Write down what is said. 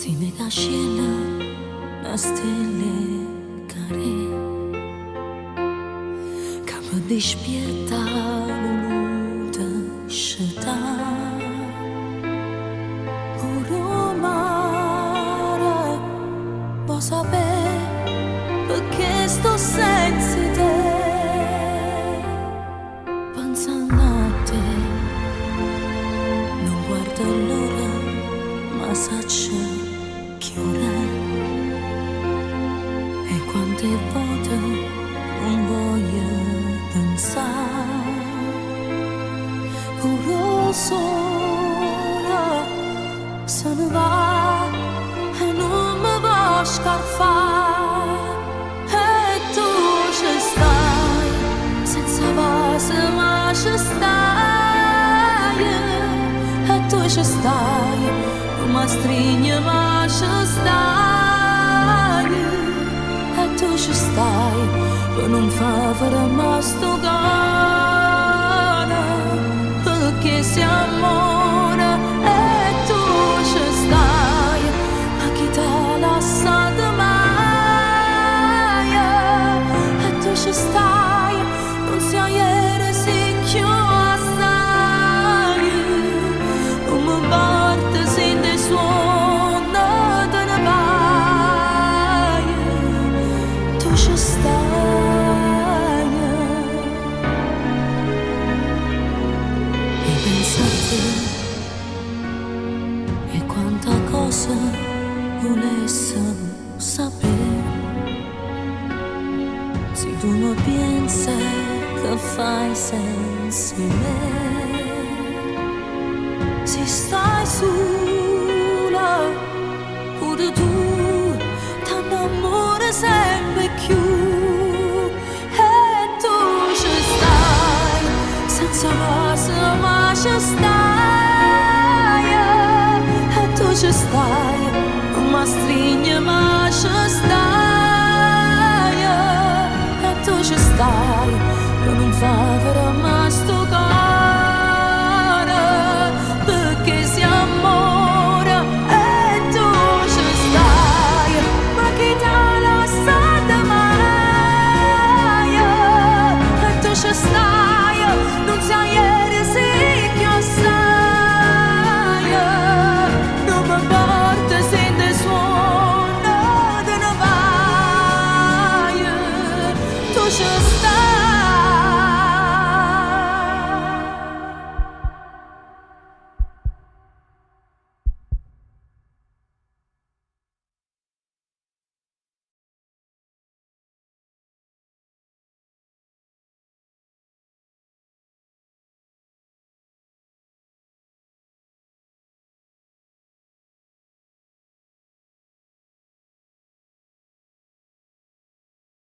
Si nega scena na stelle care Ca më dishpjeta lutë shëta Kur mare po saper perché sto senza te Pensa a notte non guarda l'ora ma sa c'è che ora e quante volte non voglio pensare pure sola se ne va e non mi va scarfare e tu ci stai senza base ma ci stai e tu ci stai ma stringe ma ci stai e tu ci stai per non fare mai sto gara perché si amore e tu ci stai ma chi t'ha lasciato mai e tu ci stai non si ieri si assai non mi parte sin dei suono te ne vai tu ci stai e pensa a te e quanta cosa volesse sapere se tu non pensi che fai senza me se stai sola pure tu t'annamori sempre più e tu ci stai senza base ma ci stai e tu ci stai ma stringe ma ci stai e tu ci stai per non fare